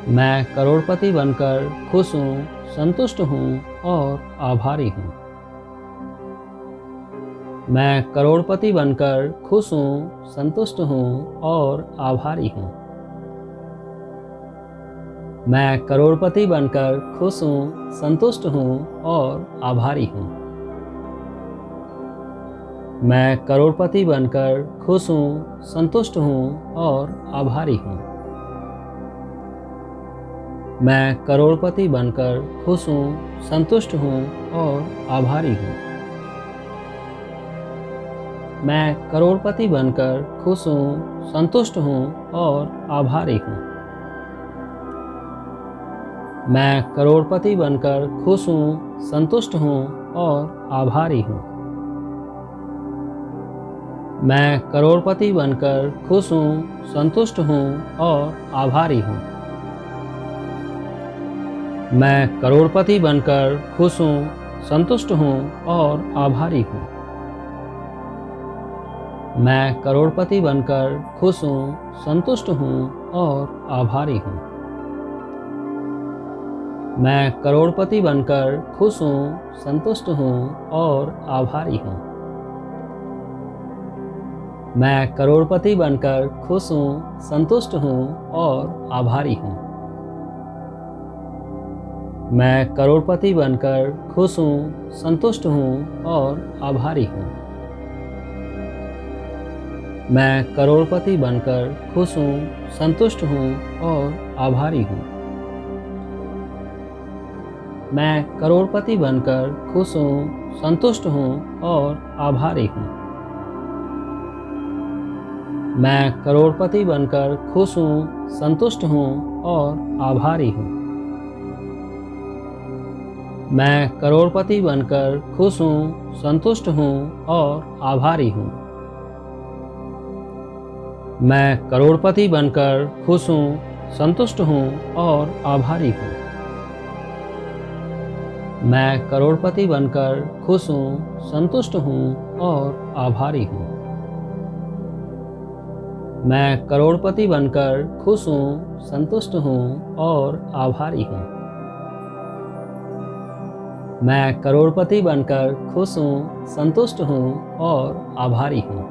मैं करोड़पति बनकर खुश हूँ, संतुष्ट हूँ और आभारी हूँ। मैं करोड़पति बनकर खुश हूँ, संतुष्ट हूँ और आभारी हूँ। मैं करोड़पति बनकर खुश हूँ, संतुष्ट हूँ और आभारी हूँ। मैं करोड़पति बनकर खुश हूँ, संतुष्ट हूँ और आभारी हूँ। मैं करोड़पति बनकर खुश हूँ, संतुष्ट हूँ और आभारी हूँ। मैं करोड़पति बनकर खुश हूँ, संतुष्ट हूँ और आभारी हूँ। मैं करोड़पति बनकर खुश हूँ, संतुष्ट हूँ और आभारी हूँ। मैं करोड़पति बनकर खुश हूँ, संतुष्ट हूँ और आभारी हूँ। मैं करोड़पति बनकर खुश हूँ, संतुष्ट हूँ और आभारी हूँ। मैं करोड़पति बनकर खुश हूँ, संतुष्ट हूँ और आभारी हूँ। मैं करोड़पति बनकर खुश हूँ, संतुष्ट हूँ और आभारी हूँ। मैं करोड़पति बनकर खुश हूँ, संतुष्ट हूँ और आभारी हूँ। मैं करोड़पति बनकर खुश हूँ, संतुष्ट हूँ और आभारी हूँ। मैं करोड़पति बनकर खुश हूँ, संतुष्ट हूँ और आभारी हूँ। मैं करोड़पति बनकर खुश हूँ, संतुष्ट हूँ और आभारी हूँ। मैं करोड़पति बनकर खुश हूँ, संतुष्ट हूँ और आभारी हूँ। मैं करोड़पति बनकर खुश हूँ, संतुष्ट हूँ और आभारी हूँ। मैं करोड़पति बनकर खुश हूँ, संतुष्ट हूँ और आभारी हूँ। मैं करोड़पति बनकर खुश हूँ, संतुष्ट हूँ और आभारी हूँ। मैं करोड़पति बनकर खुश हूँ, संतुष्ट हूँ और आभारी हूँ। मैं करोड़पति बनकर खुश हूँ, संतुष्ट हूँ और आभारी हूँ।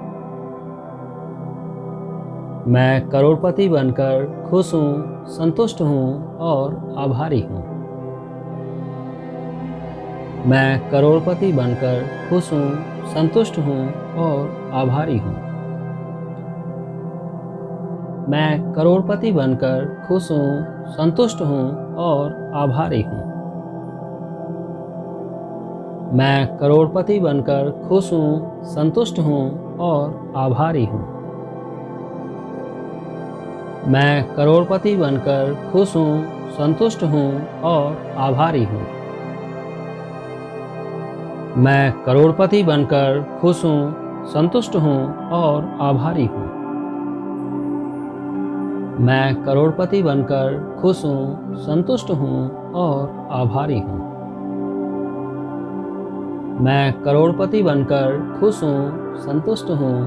मैं करोड़पति बनकर खुश हूँ, संतुष्ट हूँ और आभारी हूँ। मैं करोड़पति बनकर खुश हूँ, संतुष्ट हूँ और आभारी हूँ। मैं करोड़पति बनकर खुश हूँ, संतुष्ट हूँ और आभारी हूँ। मैं करोड़पति बनकर खुश हूँ, संतुष्ट हूँ और आभारी हूँ। मैं करोड़पति बनकर खुश हूँ, संतुष्ट हूँ और आभारी हूँ। मैं करोड़पति बनकर खुश हूँ, संतुष्ट हूँ और आभारी हूँ। मैं करोड़पति बनकर खुश हूँ, संतुष्ट हूँ और आभारी हूँ। मैं करोड़पति बनकर खुश हूँ, संतुष्ट हूँ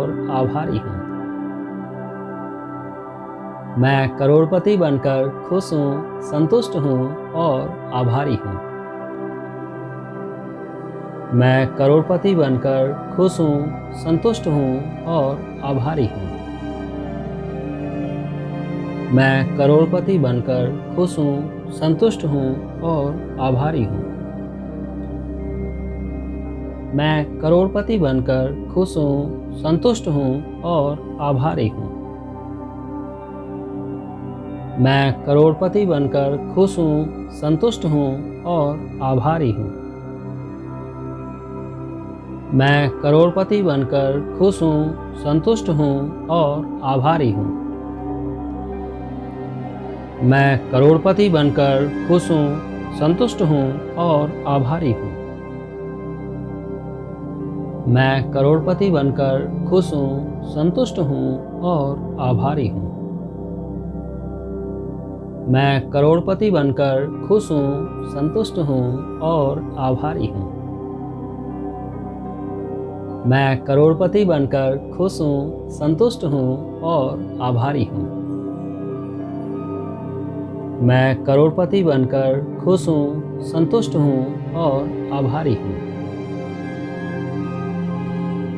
और आभारी हूँ। मैं करोड़पति बनकर खुश हूँ, संतुष्ट हूँ और आभारी हूँ। मैं करोड़पति बनकर खुश हूँ, संतुष्ट हूँ और आभारी हूँ। मैं करोड़पति बनकर खुश हूँ, संतुष्ट हूँ और आभारी हूँ। मैं करोड़पति बनकर खुश हूँ, संतुष्ट हूँ और आभारी हूँ। मैं करोड़पति बनकर खुश हूँ, संतुष्ट हूँ और आभारी हूँ। मैं करोड़पति बनकर खुश हूँ, संतुष्ट हूँ और आभारी हूँ। मैं करोड़पति बनकर खुश हूँ, संतुष्ट हूँ और आभारी हूँ। मैं करोड़पति बनकर खुश हूँ, संतुष्ट हूँ और आभारी हूँ। मैं करोड़पति बनकर खुश हूँ, संतुष्ट हूँ और आभारी हूँ। मैं करोड़पति बनकर खुश हूँ, संतुष्ट हूँ और आभारी हूँ। मैं करोड़पति बनकर खुश हूँ, संतुष्ट हूँ और आभारी हूँ।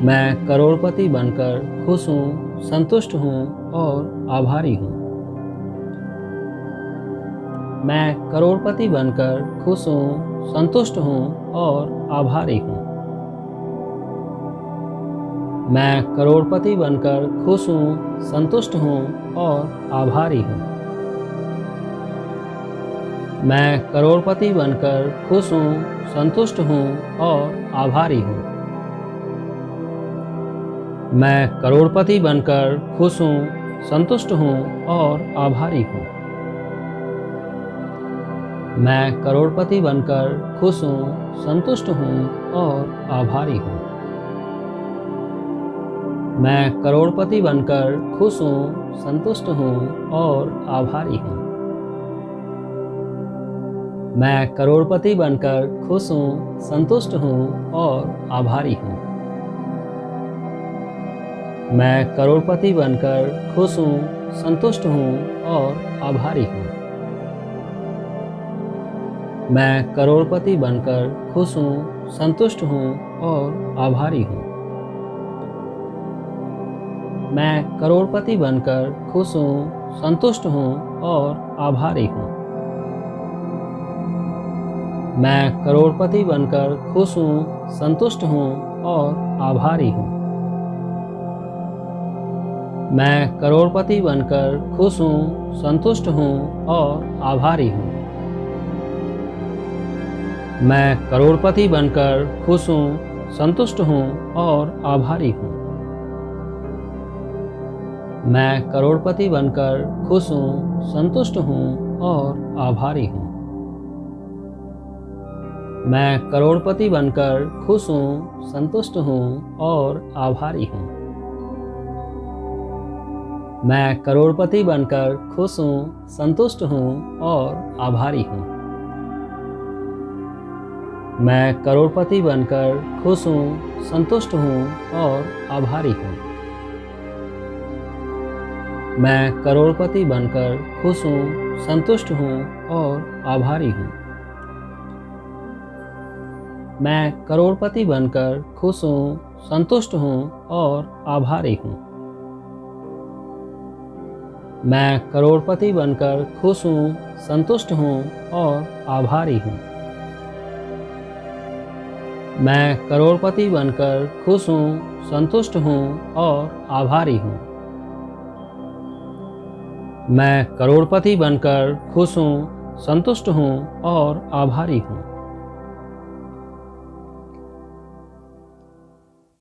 मैं करोड़पति बनकर खुश हूँ, संतुष्ट हूँ और आभारी हूँ। मैं करोड़पति बनकर खुश हूँ, संतुष्ट हूँ और आभारी हूँ। मैं करोड़पति बनकर खुश हूँ, संतुष्ट हूँ और आभारी हूँ। मैं करोड़पति बनकर खुश हूँ, संतुष्ट हूँ और आभारी हूँ। मैं करोड़पति बनकर खुश हूँ, संतुष्ट हूँ और आभारी हूँ। मैं करोड़पति बनकर खुश हूँ, संतुष्ट हूँ और आभारी हूँ। मैं करोड़पति बनकर खुश हूँ, संतुष्ट हूँ और आभारी हूँ। मैं करोड़पति बनकर खुश हूँ, संतुष्ट हूँ और आभारी हूँ। मैं करोड़पति बनकर खुश हूँ, संतुष्ट हूँ और आभारी हूँ। मैं करोड़पति बनकर खुश हूँ, संतुष्ट हूँ और आभारी हूँ। मैं करोड़पति बनकर खुश हूँ, संतुष्ट हूँ और आभारी हूँ। मैं करोड़पति बनकर खुश हूँ, संतुष्ट हूँ और आभारी हूँ। मैं करोड़पति बनकर खुश हूँ, संतुष्ट हूँ और आभारी हूँ। मैं करोड़पति बनकर खुश हूँ, संतुष्ट हूँ और आभारी हूँ। मैं करोड़पति बनकर खुश हूँ, संतुष्ट हूँ और आभारी हूँ। मैं करोड़पति बनकर खुश हूँ, संतुष्ट हूँ और आभारी हूँ। मैं करोड़पति बनकर खुश हूँ, संतुष्ट हूँ और आभारी हूँ। मैं करोड़पति बनकर खुश हूँ, संतुष्ट हूँ और आभारी हूँ। मैं करोड़पति बनकर खुश हूँ, संतुष्ट हूँ और आभारी हूँ। मैं करोड़पति बनकर खुश हूँ, संतुष्ट हूँ और आभारी हूँ। मैं करोड़पति बनकर खुश हूँ, संतुष्ट हूँ और आभारी हूँ। मैं करोड़पति बनकर खुश हूँ, संतुष्ट हूँ और आभारी हूँ। मैं करोड़पति बनकर खुश हूँ, संतुष्ट हूँ और आभारी हूँ।